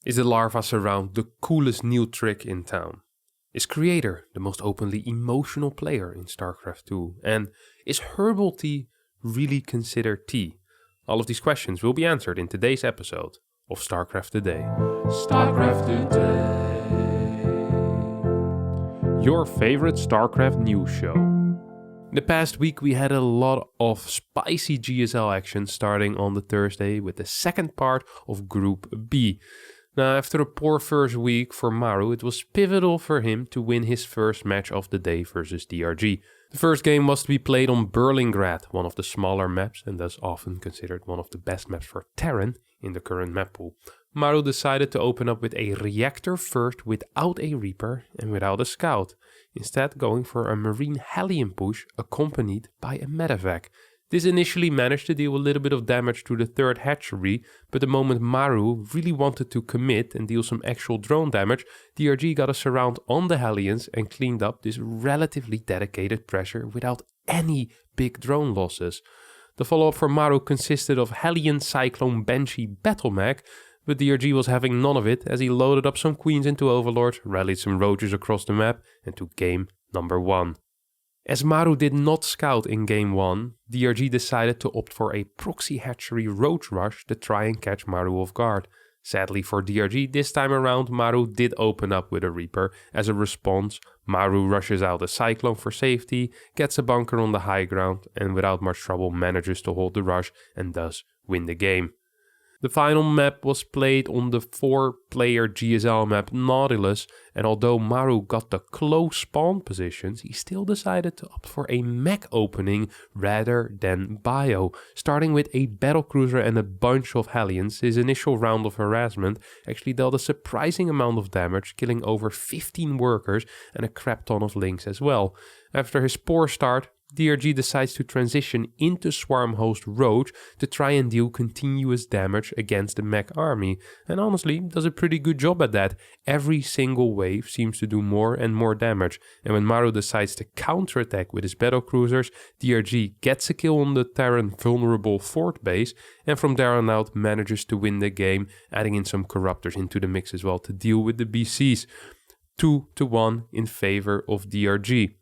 Is the larva surround the coolest new trick in town? Is Creator the most openly emotional player in Starcraft 2? And is Herbal Tea really considered tea? All of these questions will be answered in today's episode of Starcraft Today. Starcraft Today. Your favorite Starcraft news show. In the past week we had a lot of spicy GSL action starting on the Thursday with the second part of Group B. Now, after a poor first week for Maru, it was pivotal for him to win his first match of the day versus DRG. The first game was to be played on Berlingrad, one of the smaller maps and thus often considered one of the best maps for Terran in the current map pool. Maru decided to open up with a reactor first without a Reaper and without a Scout, instead going for a Marine Hellion push accompanied by a medevac. This initially managed to deal a little bit of damage to the third hatchery, but the moment Maru really wanted to commit and deal some actual drone damage, DRG got a surround on the Hellions and cleaned up this relatively dedicated pressure without any big drone losses. The follow-up for Maru consisted of Hellion Cyclone Banshee Battle Mech, but DRG was having none of it as he loaded up some Queens into Overlord, rallied some Roaches across the map and took game number 1. As Maru did not scout in game 1, DRG decided to opt for a proxy hatchery roach rush to try and catch Maru off guard. Sadly for DRG, this time around Maru did open up with a Reaper. As a response, Maru rushes out a Cyclone for safety, gets a bunker on the high ground and without much trouble manages to hold the rush and thus win the game. The final map was played on the 4-player GSL map Nautilus, and although Maru got the close spawn positions, he still decided to opt for a mech opening rather than bio. Starting with a battlecruiser and a bunch of Hellions, his initial round of harassment actually dealt a surprising amount of damage, killing over 15 workers and a crap ton of links as well. After his poor start, DRG decides to transition into Swarm Host Roach to try and deal continuous damage against the mech army, and honestly does a pretty good job at that. Every single wave seems to do more and more damage, and when Maru decides to counterattack with his battlecruisers, DRG gets a kill on the Terran vulnerable fort base, and from there on out manages to win the game, adding in some Corruptors into the mix as well to deal with the BCs. 2-1 in favor of DRG.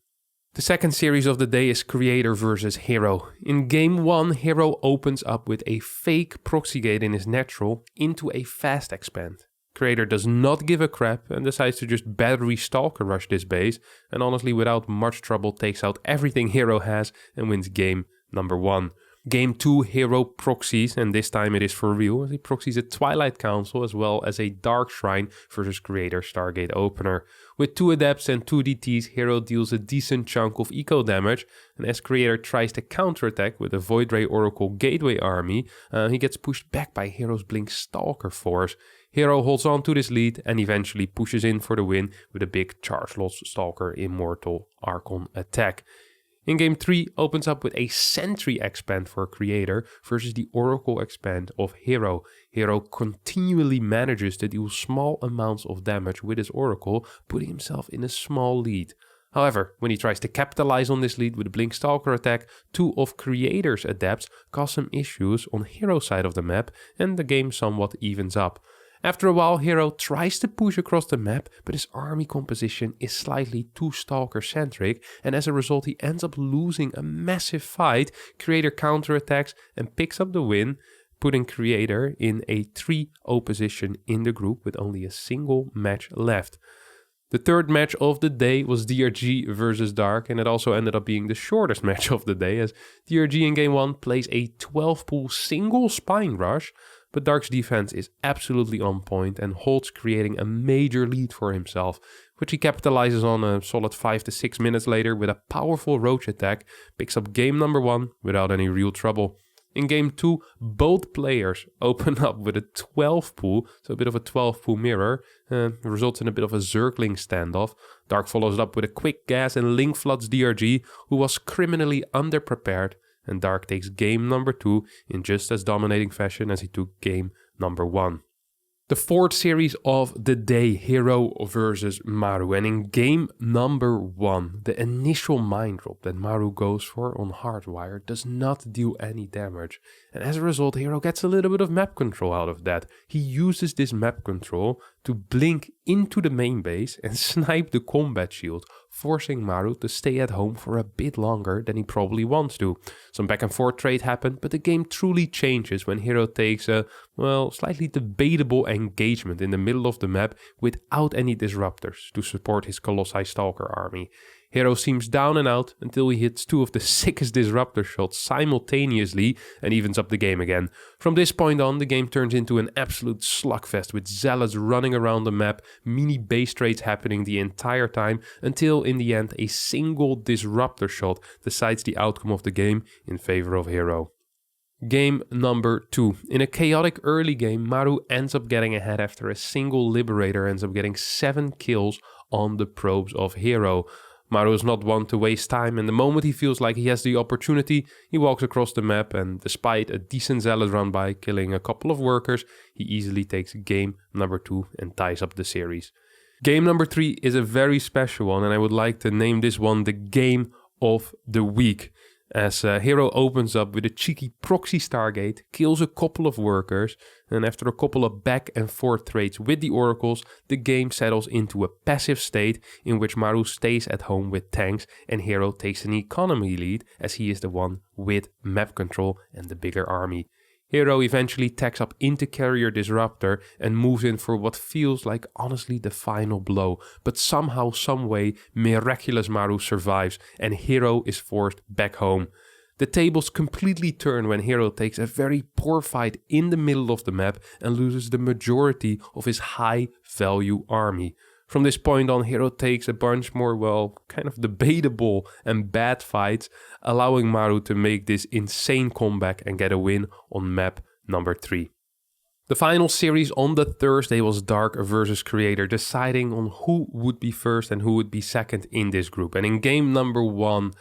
The second series of the day is Creator versus Hero. In game 1, Hero opens up with a fake proxy gate in his natural into a fast expand. Creator does not give a crap and decides to just battery stalker rush this base, and honestly without much trouble takes out everything Hero has and wins game number 1. Game 2, Hero proxies, and this time it is for real, as he proxies a Twilight Council as well as a Dark Shrine versus Creator Stargate Opener. With 2 Adepts and 2 DTs, Hero deals a decent chunk of eco damage, and as Creator tries to counterattack with a Void Ray Oracle Gateway army, he gets pushed back by Hero's Blink Stalker force. Hero holds on to this lead and eventually pushes in for the win with a big Charge Loss Stalker Immortal Archon attack. In game 3 opens up with a Sentry expand for Creator versus the Oracle expand of Hero. Hero continually manages to deal small amounts of damage with his Oracle, putting himself in a small lead. However, when he tries to capitalize on this lead with a Blink Stalker attack, 2 of Creator's Adepts cause some issues on Hero's side of the map and the game somewhat evens up. After a while, Hero tries to push across the map, but his army composition is slightly too Stalker-centric, and as a result he ends up losing a massive fight. Creator counterattacks and picks up the win, putting Creator in a 3-0 position in the group with only a single match left. The third match of the day was DRG versus Dark, and it also ended up being the shortest match of the day, as DRG in game 1 plays a 12-pool single Spine Rush, but Dark's defense is absolutely on point and holds, creating a major lead for himself, which he capitalizes on a solid 5 to 6 minutes later with a powerful Roach attack, picks up game number 1 without any real trouble. In game 2, both players open up with a 12-pool, so a bit of a 12-pool mirror, results in a bit of a circling standoff. Dark follows it up with a quick gas and link floods DRG, who was criminally underprepared, and Dark takes game number 2 in just as dominating fashion as he took game number 1. The fourth series of the day, Hero versus Maru, and in game number 1, the initial mind drop that Maru goes for on Hardwire does not deal any damage, and as a result Hero gets a little bit of map control out of that. He uses this map control to blink into the main base and snipe the combat shield, forcing Maru to stay at home for a bit longer than he probably wants to. Some back and forth trade happened, but the game truly changes when Hero takes a, well, slightly debatable engagement in the middle of the map without any disruptors to support his Colossi Stalker army. Hero seems down and out until he hits 2 of the sickest disruptor shots simultaneously and evens up the game again. From this point on, the game turns into an absolute slugfest with zealots running around the map, mini base trades happening the entire time, until in the end a single disruptor shot decides the outcome of the game in favor of Hero. Game number 2. In a chaotic early game, Maru ends up getting ahead after a single Liberator ends up getting 7 kills on the probes of Hero. Maru is not one to waste time, and the moment he feels like he has the opportunity, he walks across the map, and despite a decent zealot run by killing a couple of workers, he easily takes game number 2 and ties up the series. Game number 3 is a very special one, and I would like to name this one the Game of the Week, as Hero opens up with a cheeky proxy Stargate, kills a couple of workers, and after a couple of back and forth trades with the oracles, the game settles into a passive state in which Maru stays at home with tanks and Hero takes an economy lead as he is the one with map control and the bigger army. Hero eventually tacks up into Carrier Disruptor and moves in for what feels like honestly the final blow, but somehow, someway, miraculous Maru survives and Hero is forced back home. The tables completely turn when Hero takes a very poor fight in the middle of the map and loses the majority of his high value army. From this point on, Hero takes a bunch more, well, kind of debatable and bad fights, allowing Maru to make this insane comeback and get a win on map number 3. The final series on the Thursday was Dark versus Creator, deciding on who would be first and who would be second in this group. And in game number 1,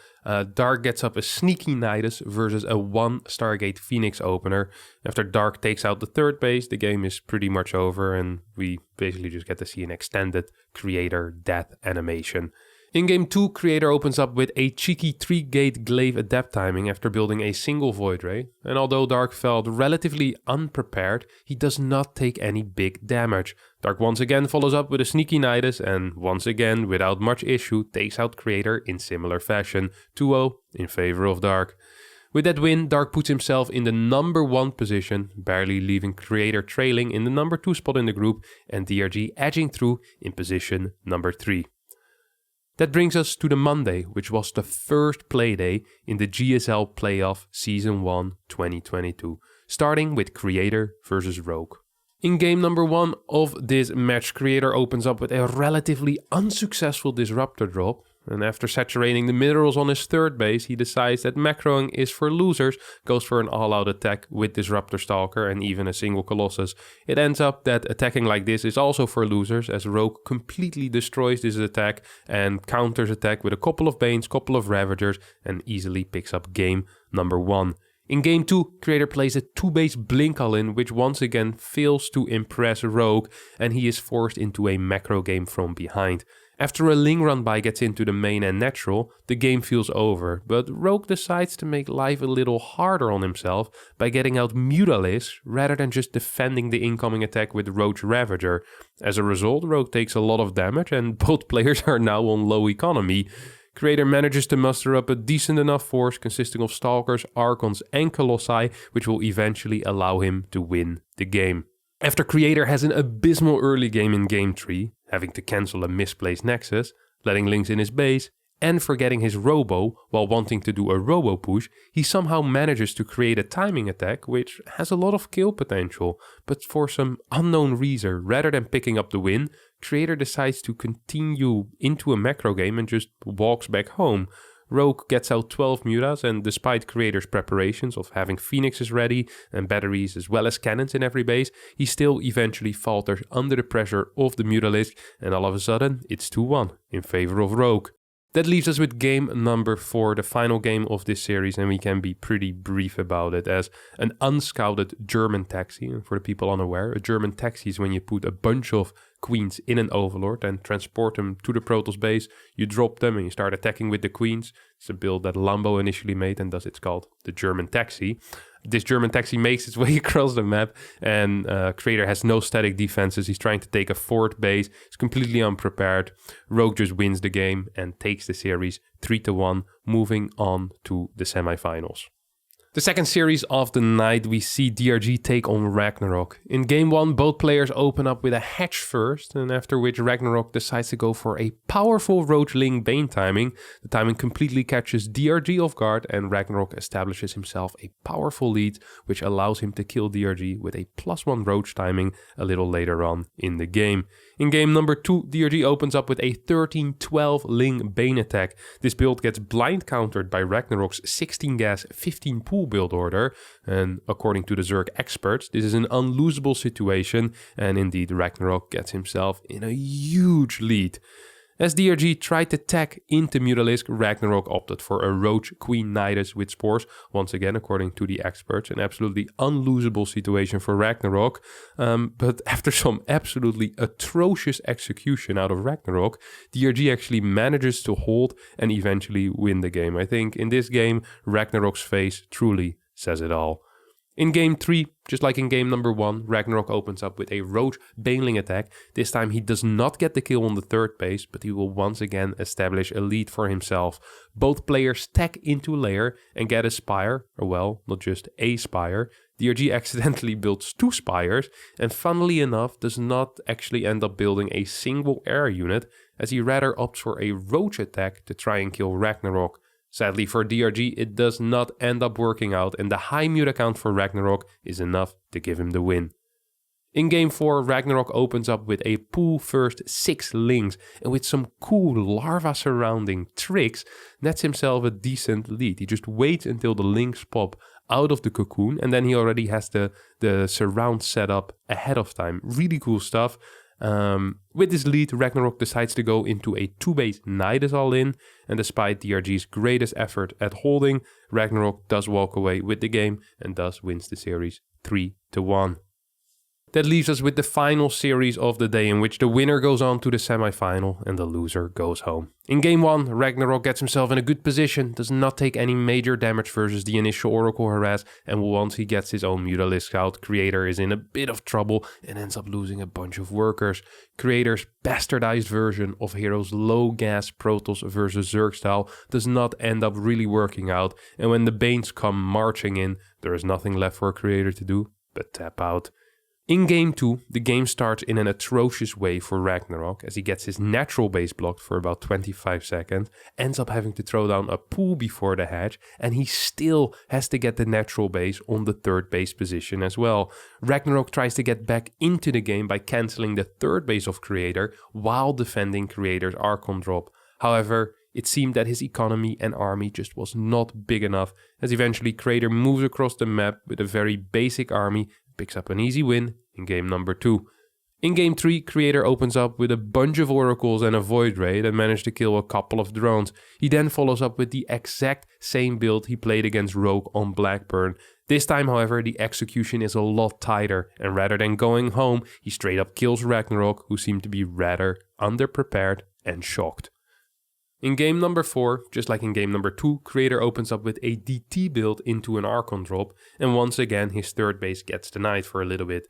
Dark gets up a sneaky Nidus versus a 1 Stargate Phoenix opener. After Dark takes out the third base, the game is pretty much over and we basically just get to see an extended Creator death animation. In game 2, Creator opens up with a cheeky 3-gate glaive adept timing after building a single Void Ray, and although Dark felt relatively unprepared, he does not take any big damage. Dark once again follows up with a sneaky Nidus and once again, without much issue, takes out Creator in similar fashion, 2-0 in favor of Dark. With that win, Dark puts himself in the number 1 position, barely leaving Creator trailing in the number 2 spot in the group and DRG edging through in position number 3. That brings us to the Monday, which was the first playday in the GSL Playoff Season 1 2022, starting with Creator versus Rogue. In game number 1 of this match, Creator opens up with a relatively unsuccessful disruptor drop, and after saturating the minerals on his third base, he decides that macroing is for losers, goes for an all-out attack with Disruptor Stalker and even a single Colossus. It ends up that attacking like this is also for losers, as Rogue completely destroys this attack and counters attack with a couple of Banes, couple of Ravagers, and easily picks up game number 1. In game 2, Creator plays a 2-base Blink All-In, which once again fails to impress Rogue, and he is forced into a macro game from behind. After a Ling run by gets into the main and natural, the game feels over, but Rogue decides to make life a little harder on himself by getting out Mutalisk rather than just defending the incoming attack with Roach Ravager. As a result, Rogue takes a lot of damage and both players are now on low economy. Creator manages to muster up a decent enough force consisting of Stalkers, Archons and Colossi, which will eventually allow him to win the game. After Creator has an abysmal early game in game 3, having to cancel a misplaced Nexus, letting Lynx in his base, and forgetting his Robo while wanting to do a Robo push, he somehow manages to create a timing attack which has a lot of kill potential, but for some unknown reason, rather than picking up the win, Creator decides to continue into a macro game and just walks back home. Rogue gets out 12 mutas, and despite Creator's preparations of having Phoenixes ready and batteries as well as cannons in every base, he still eventually falters under the pressure of the Mutalisk, and all of a sudden it's 2-1 in favor of Rogue. That leaves us with game number 4, the final game of this series, and we can be pretty brief about it as an unscouted German taxi. And for the people unaware, a German taxi is when you put a bunch of queens in an overlord and transport them to the Protoss base. You drop them and you start attacking with the queens. It's a build that Lambo initially made, and thus it's called the German taxi. This German taxi makes its way across the map, and Creator has no static defenses. He's trying to take a fort base. He's completely unprepared. Rogue just wins the game and takes the series 3-1, moving on to the semifinals. The second series of the night, we see DRG take on Ragnarok. In game 1, both players open up with a hatch first, and after which Ragnarok decides to go for a powerful Roach Ling Bane timing. The timing completely catches DRG off guard, and Ragnarok establishes himself a powerful lead, which allows him to kill DRG with a +1 Roach timing a little later on in the game. In game number 2, DRG opens up with a 13-12 Ling Bane attack. This build gets blind countered by Ragnarok's 16 gas, 15 pool build order, and according to the Zerg experts, this is an unlosable situation, and indeed Ragnarok gets himself in a huge lead. As DRG tried to tack into Mutalisk, Ragnarok opted for a Roach Queen Nidus with Spores. Once again, according to the experts, an absolutely unlosable situation for Ragnarok. But after some absolutely atrocious execution out of Ragnarok, DRG actually manages to hold and eventually win the game. I think in this game, Ragnarok's face truly says it all. In game 3, just like in game number 1, Ragnarok opens up with a Roach Baneling attack. This time he does not get the kill on the third base, but he will once again establish a lead for himself. Both players tack into a lair and get a spire, or well, not just a spire. DRG accidentally builds 2 spires, and funnily enough does not actually end up building a single air unit, as he rather opts for a Roach attack to try and kill Ragnarok. Sadly for DRG, it does not end up working out, and the high mute account for Ragnarok is enough to give him the win. In game 4, Ragnarok opens up with a pool first 6 Lings, and with some cool larva surrounding tricks, nets himself a decent lead. He just waits until the Lings pop out of the cocoon, and then he already has the surround set up ahead of time. Really cool stuff. With this lead, Ragnarok decides to go into a 2-base Nidus all-in, and despite DRG's greatest effort at holding, Ragnarok does walk away with the game and thus wins the series 3-1. That leaves us with the final series of the day, in which the winner goes on to the semi-final and the loser goes home. In game 1, Ragnarok gets himself in a good position, does not take any major damage versus the initial Oracle harass, and once he gets his own Mutalisk out, Creator is in a bit of trouble and ends up losing a bunch of workers. Creator's bastardized version of Hero's low gas Protoss versus Zerg style does not end up really working out, and when the Banes come marching in, there is nothing left for Creator to do but tap out. In game 2, the game starts in an atrocious way for Ragnarok, as he gets his natural base blocked for about 25 seconds, ends up having to throw down a pool before the hatch, and he still has to get the natural base on the third base position as well. Ragnarok tries to get back into the game by cancelling the third base of Creator while defending Creator's Archon drop. However, it seemed that his economy and army just was not big enough, as eventually Creator moves across the map with a very basic army, picks up an easy win in game number 2. In game 3, Creator opens up with a bunch of oracles and a void ray and managed to kill a couple of drones. He then follows up with the exact same build he played against Rogue on Blackburn. This time, however, the execution is a lot tighter, and rather than going home, he straight up kills Ragnarok, who seemed to be rather underprepared and shocked. In game number 4, just like in game number 2, Creator opens up with a DT build into an Archon drop, and once again his third base gets denied for a little bit.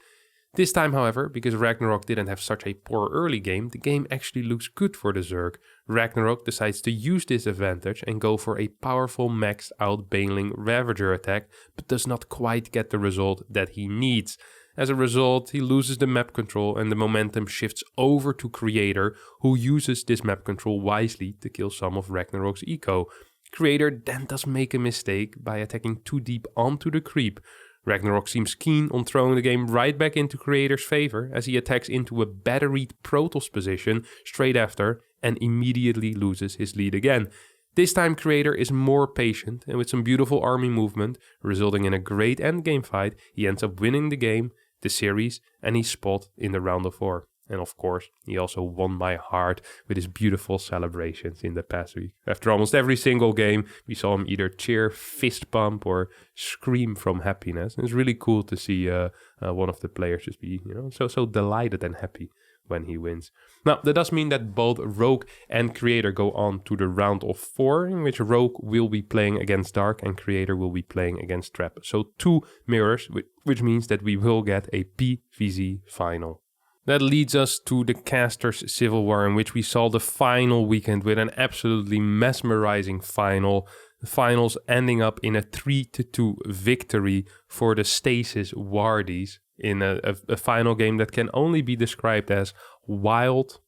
This time, however, because Ragnarok didn't have such a poor early game, the game actually looks good for the Zerg. Ragnarok decides to use this advantage and go for a powerful maxed out Baneling Ravager attack, but does not quite get the result that he needs. As a result, he loses the map control and the momentum shifts over to Creator, who uses this map control wisely to kill some of Ragnarok's eco. Creator then does make a mistake by attacking too deep onto the creep. Ragnarok seems keen on throwing the game right back into Creator's favor, as he attacks into a batteried Protoss position straight after and immediately loses his lead again. This time Creator is more patient, and with some beautiful army movement, resulting in a great endgame fight, he ends up winning the game, the series, and his spot in the round of 4. And of course, he also won my heart with his beautiful celebrations in the past week. After almost every single game, we saw him either cheer, fist pump, or scream from happiness. And it's really cool to see one of the players just be, so delighted and happy when he wins. Now, that does mean that both Rogue and Creator go on to the round of 4, in which Rogue will be playing against Dark and Creator will be playing against Trap. So 2 mirrors, which means that we will get a PvZ final. That leads us to the Casters Civil War, in which we saw the final weekend with an absolutely mesmerizing final. The finals ending up in a 3-2 victory for the Stasis Wardies in a final game that can only be described as wild,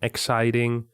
exciting,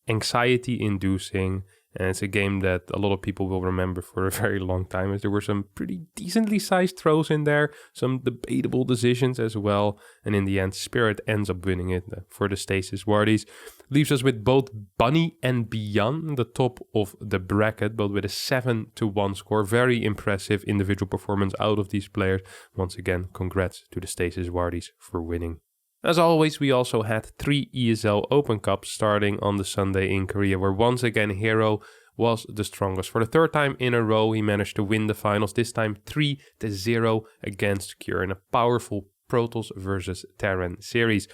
anxiety-inducing. And it's a game that a lot of people will remember for a very long time, as there were some pretty decently sized throws in there, some debatable decisions as well. And in the end, Spirit ends up winning it for the Stasis Wardies. Leaves us with both Bunny and Beyond, the top of the bracket, but with a 7-1 score. Very impressive individual performance out of these players. Once again, congrats to the Stasis Wardies for winning. As always, we also had 3 ESL Open Cups starting on the Sunday in Korea, where once again Hero was the strongest. For the 3rd time in a row, he managed to win the finals, this time 3-0 against Cure in a powerful Protoss versus Terran series.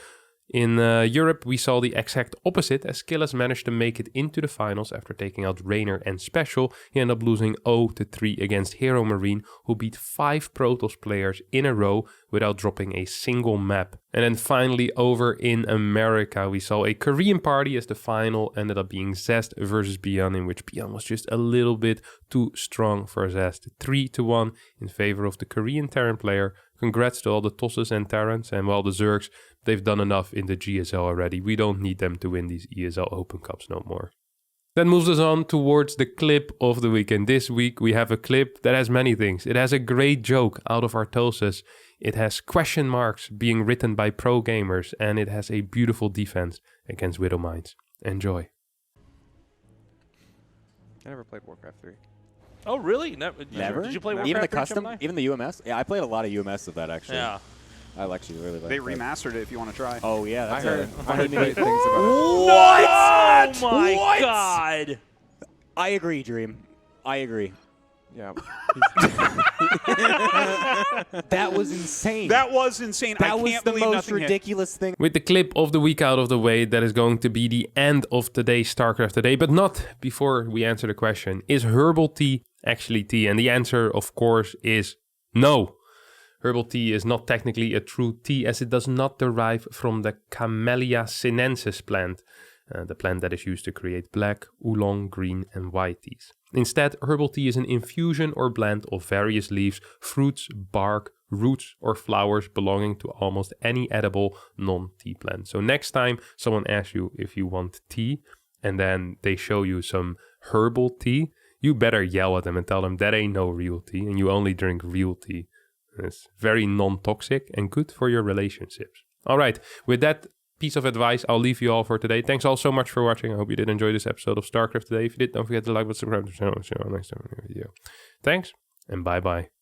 In Europe, we saw the exact opposite, as Skillas managed to make it into the finals after taking out Raynor and Special. He ended up losing 0-3 against Hero Marine, who beat 5 Protoss players in a row without dropping a single map. And then finally, over in America, we saw a Korean party, as the final ended up being Zest versus Beyond, in which Beyond was just a little bit too strong for Zest. 3-1 in favor of the Korean Terran player. Congrats to all the Tosses and Terrans, and while the Zergs, they've done enough in the GSL already. We don't need them to win these ESL Open Cups no more. That moves us on towards the clip of the week. And this week we have a clip that has many things. It has a great joke out of Artosis. It has question marks being written by pro gamers. And it has a beautiful defense against Widow Mines. Enjoy. I never played Warcraft 3. Oh, really? Never? Did you play Warcraft Even the 3, custom? Gemini? Even the UMS? Yeah, I played a lot of UMS of that, actually. Yeah. I actually really like They that. remastered it if you want to try. Oh, yeah. That's I heard great things about Oh it. my god! I agree, Dream. I agree. Yeah. That was insane. That was insane. That I was can't the believe most nothing hit. ridiculous thing. With the clip of the week out of the way, that is going to be the end of today's Starcraft Today. But not before we answer the question, is Herbal Tea actually tea? And the answer, of course, is no. Herbal tea is not technically a true tea, as it does not derive from the Camellia sinensis plant, the plant that is used to create black, oolong, green and white teas. Instead, herbal tea is an infusion or blend of various leaves, fruits, bark, roots or flowers belonging to almost any edible non-tea plant. So next time someone asks you if you want tea and then they show you some herbal tea, you better yell at them and tell them that ain't no real tea and you only drink real tea. It's very non-toxic and good for your relationships. All right, with that piece of advice, I'll leave you all for today. Thanks all so much for watching. I hope you did enjoy this episode of Starcraft Today. If you did, don't forget to like, subscribe to the channel. See you next time in the video. Thanks, and bye-bye.